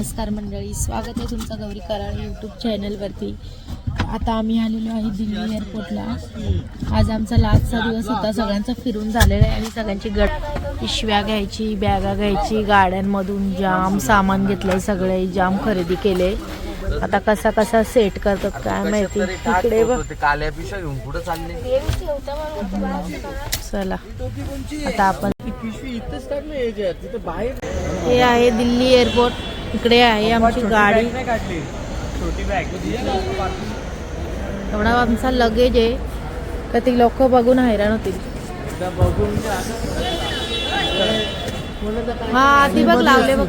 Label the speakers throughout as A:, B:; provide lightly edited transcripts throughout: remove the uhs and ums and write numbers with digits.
A: नमस्कार मंडळी, स्वागत आहे तुमचं गौरी कराड यूट्यूब चॅनलवरती। आता आम्ही आलेलो आहे दिल्ली एअरपोर्टला। आज आमचा लास्टचा दिवस होता, सगळ्यांचा फिरून झालेला आहे आणि सगळ्यांची पिशव्या घ्यायची, बॅगा घ्यायची, गाड्यांमधून जाम सामान घेतलंय, सगळे जाम खरेदी केले। आता कसा कसा सेट करतात काय माहिती। इकडे बघ
B: काल्या पिशव्या घेऊन कुठं चालले।
A: चला आता आपण हे आहे दिल्ली एअरपोर्ट, इकडे आहे आमची गाडी। एवढा आमचा लगेज आहे का ती लोक बघून हैराण होतील। हा ती बघ लावले बघ।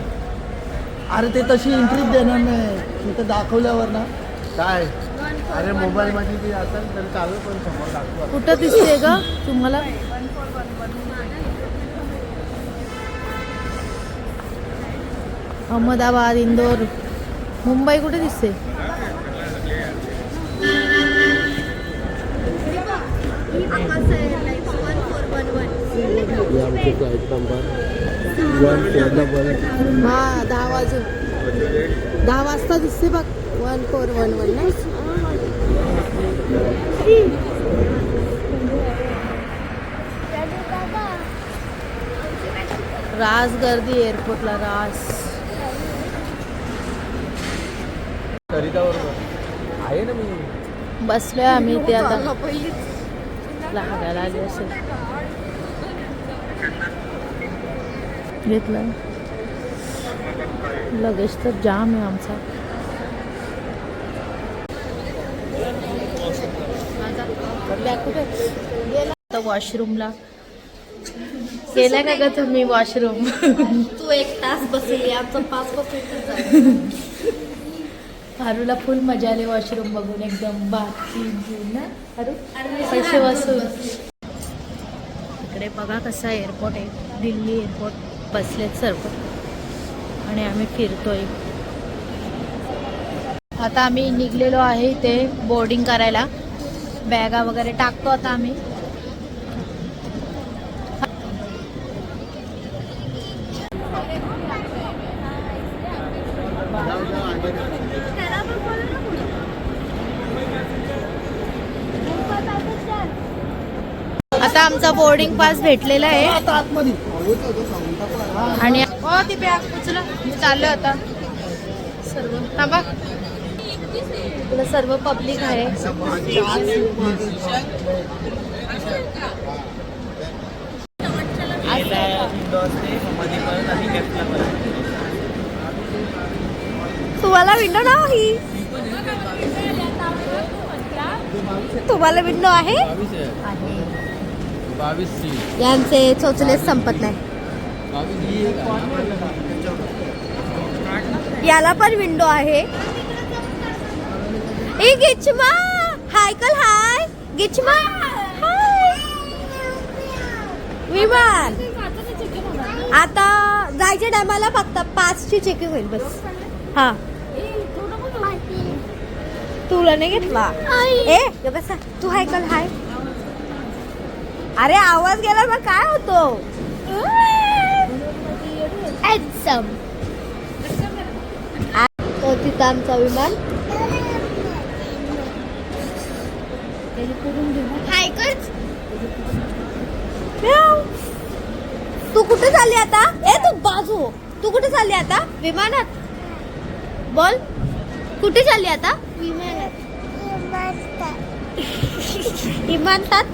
C: अरे ते तशी एंट्री देणार नाही, तिथं दाखवल्यावर ना काय। अरे मोबाईल मध्ये ती असेल तर चालू, पण समोर दाखवा।
A: कुठं दिसते ग तुम्हाला? अहमदाबाद, इंदोर, मुंबई कुठे दिसते? हा 10 वाजता दिसते बघ। 1411 ना। रास गर्दी एअरपोर्टला, रास।
B: आहे ना मी
A: बसलोय आम्ही ते आता लागायला आले असेल। घेतलं लगेच तर जाम आहे आमचा। आता वॉशरूमला गेला का ग तुम्ही? वॉशरूम
D: तू 1 तास बसली, आमचं 5 मिनिट।
A: हारूला फुल मजा आली वॉशरूम बघून, एकदम बाकी ना हारू पैसे वसूल। इकडे बघा कसा एअरपोर्ट आहे, दिल्ली एअरपोर्ट। बसलेत सर्व आणि आम्ही फिरतोय। आता आम्ही निघलेलो आहे ते बोर्डिंग करायला, बॅगा वगैरे टाकतो आता आम्ही। आता आमचा बोर्डिंग पास भेटलेला आहे आणि ती बॅग उचला, चाललं आता सर्व। थांबा, इकडे सर्व पब्लिक आहे।
D: तुम्हाला विंडो नाही? तुम्हाला विंडो आहे? यांचे चोचलेच संपत नाही। याला पण विंडो आहे। ए गिचमा, हाय कल, हाय गिचमा, हाय विमान। आता जायच्या टायमाला फक्त 5ची चेकिंग होईल बस। हा तुला नाही घेतला? ए बसा, तू हाय कल, हाय। अरे आवाज गेला मग काय होतो? तो तिथं आमचा विमान। तू कुठे चालली आता? ए तू बाजू, तू कुठे चालली आता? विमानात बोल, कुठे चालली आता? विमानात।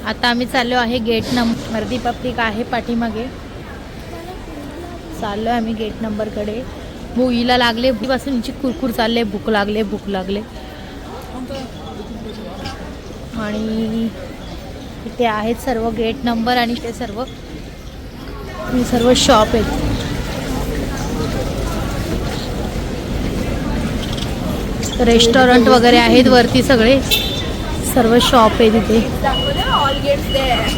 A: आता आम्ही चाललो आहे गेट नंबर, अर्धी पब्लिक आहे पाठीमागे। चाललो आम्ही गेट नंबर कडे। भुईला लागले, भुईपासून हिची कुरकुर चालले, भूक लागले, भूक लागले। आणि इथे आहेत सर्व गेट नंबर आणि ते सर्व शॉप आहेत। रेस्टॉरंट वगैरे आहेत वरती, सगळे सर्व शॉप आहे तिथे।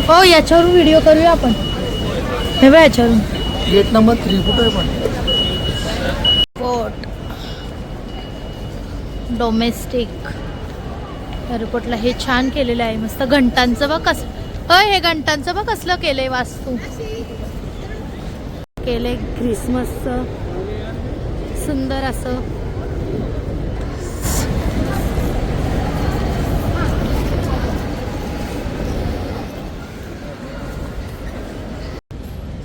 A: हो, याच्यावरून व्हिडिओ करूया आपण। हे बघ याच्यावरून
C: गेट नंबर 3 कुठे आहे? पण
A: एअरपोर्ट डोमेस्टिक एअरपोर्टला हे छान केलेलं आहे, मस्त घंटांचं बघ कसं। हे घंटांचं बघ कसलं केलंय, वास्तू केले, क्रिसमसचं सुंदर असं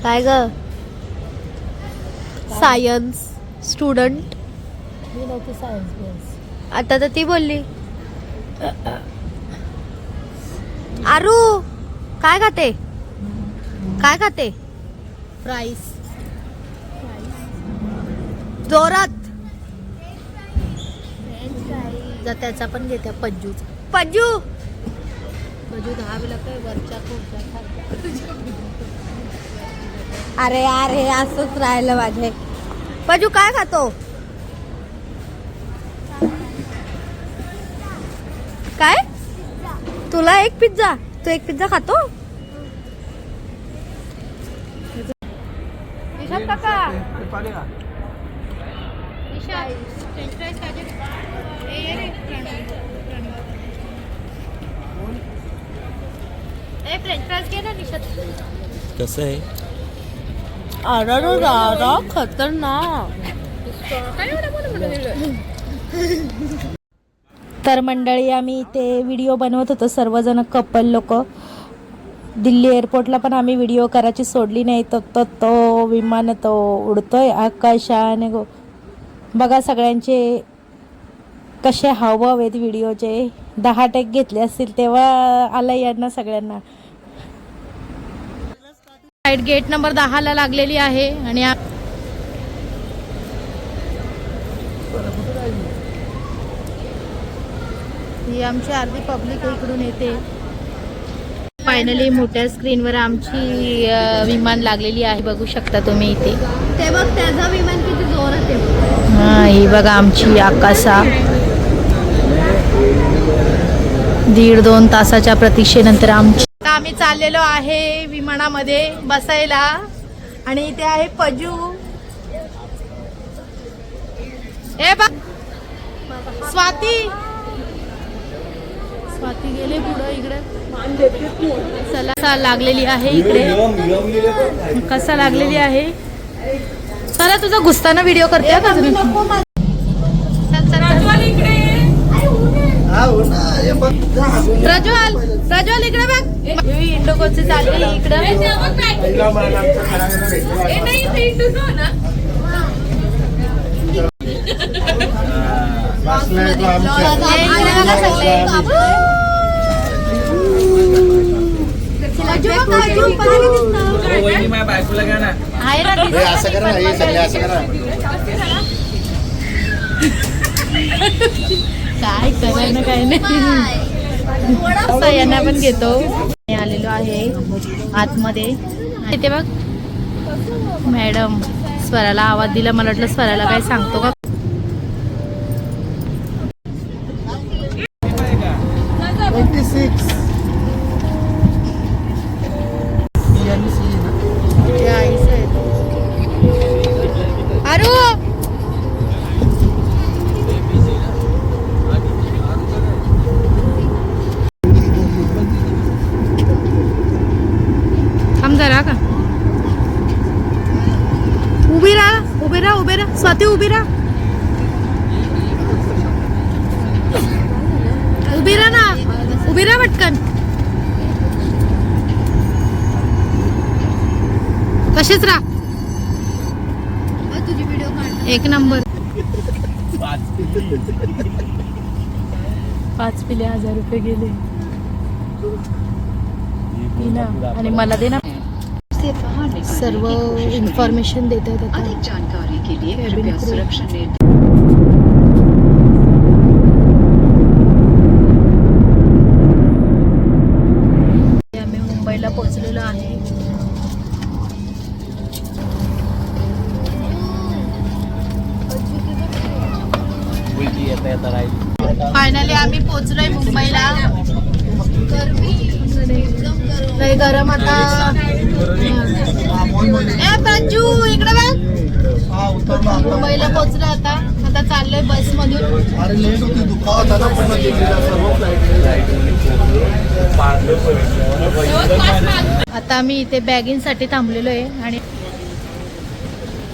D: काय ग सायन्स स्टुडंट
A: मी नव्हती सायन्स बेस.
D: आता तर ती बोलली. आरू काय खाते काय खाते
A: प्राईस
D: जोरात
A: जर त्याचा पण घेत्या पज्जूचा.
D: पज्जू
A: पज्जू 10 वेळा काय वरच्या खूप
D: अरे यार हे असंच राहिलं माझे. पज्जू काय खातो काय तुला एक पिझ्झा तू एक पिझ्झा खातो निशांत काका फ्रेंच फ्राईज घे ना निशांत.
B: कसं आहे?
D: अरे दादा खतरनाक.
A: तर मंडळी आम्ही इथे व्हिडिओ बनवत होतो सर्वजण कपल लोक. दिल्ली एअरपोर्टला पण आम्ही व्हिडिओ करायची सोडली नाही. तो विमान तो उडतोय आकाशाने गो. बघा सगळ्यांचे कसे हावभाव आहेत व्हिडिओचे. 10 टेक घेतले असतील तेव्हा आलं यांना सगळ्यांना. फ्लाईट गेट नंबर 10 लागलेली आहे आणि ही आमची अर्धी पब्लिक इकडून येते. फायनली मोठ्या स्क्रीनवर आमची विमान लागलेली आहे. बघू शकता तुम्ही इथे.
D: ते बघ त्याचं विमान किती जोरात आहे.
A: हा ही बघा आमची आकाशा. 1.5-2 तासाच्या प्रतीक्षेनंतर आम्ही चाललेलो आहे विमानामध्ये बसायला. आणि इथे आहे पजू. ए बा स्वाती गेले पुढं इकडे. चला लागलेली आहे इकडे. कसा लागलेली आहे. चला तुझा घुसताना व्हिडिओ करते का तुम्ही. प्रज्वल इकडे बघ. इंडोकोची चालली इकडं.
B: बायकोला घ्या ना.
A: आहे ना
C: हे असं करा ना, हे सगळे असं करा.
A: काय करायला काय नाही. यांना पण घेतो. आलेलो आहे आतमध्ये. इथे बघ मॅडम स्वराला आवाज दिला. मला वाटलं स्वराला काय सांगतो का. अरू थांब जरा का. उभी राहा स्वाती उभी राहा पटकन. तसेच राहा.
D: तुझी व्हिडिओ काढ.
A: एक नंबर. 5 पिले 1000 रुपये गेले. आणि मला दे ना. सर्व इन्फॉर्मेशन देतात आता.
E: अधिक जानकारी के लिए कृपया सुरक्षा नेट
A: आम्ही मुंबईला पोहोचलेलो आहे. फायनली आम्ही पोहोचलोय मुंबईला. लय गरम आता. ए पंजू इकडे बघ. मुंबईला पोहोचलो आता. आता चाललोय बस मधून.
C: अरे लेट होती दुखावत आला पूर्ण दिल्लीला सर्व फ्लाईट.
A: आता आम्ही इथे बॅगिंग साठी थांबलेलो आहे. आणि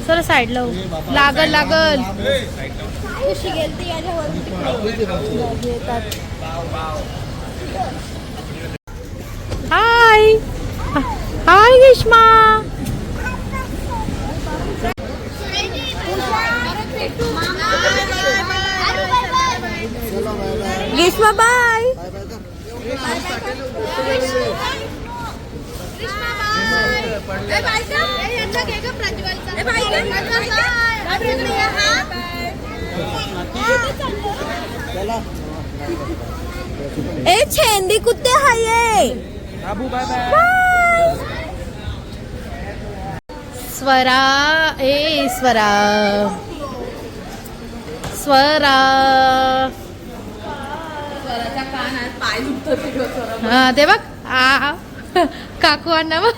A: सर साईडला हो. लागल लागल.
D: कशी गेलती याच्यावरून तिकडे.
A: येतात. हाय हाय ग्रीष्मा.
D: ग्रीष्मा बाय. ए छेंदी कुत्ते हाय.
A: स्वरा ए स्वरा स्वरा. हा ते बघ आ काकू अण्णा बघ.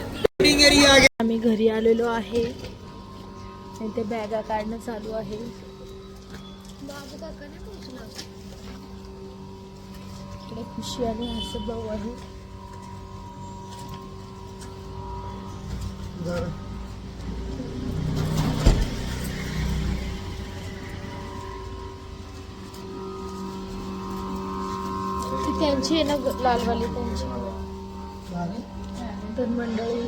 A: आम्ही घरी आलेलो आहे. इथे बॅगा काढणं चालू आहे. इकडे खुशी आणि हसत भाऊ आहे. ती त्यांची आहे ना लालवाली त्यांची. तर मंडळी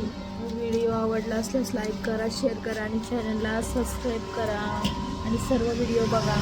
A: व्हिडिओ आवडला असल्यास लाईक करा, शेअर करा आणि चॅनलला सबस्क्राईब करा आणि सर्व व्हिडिओ बघा.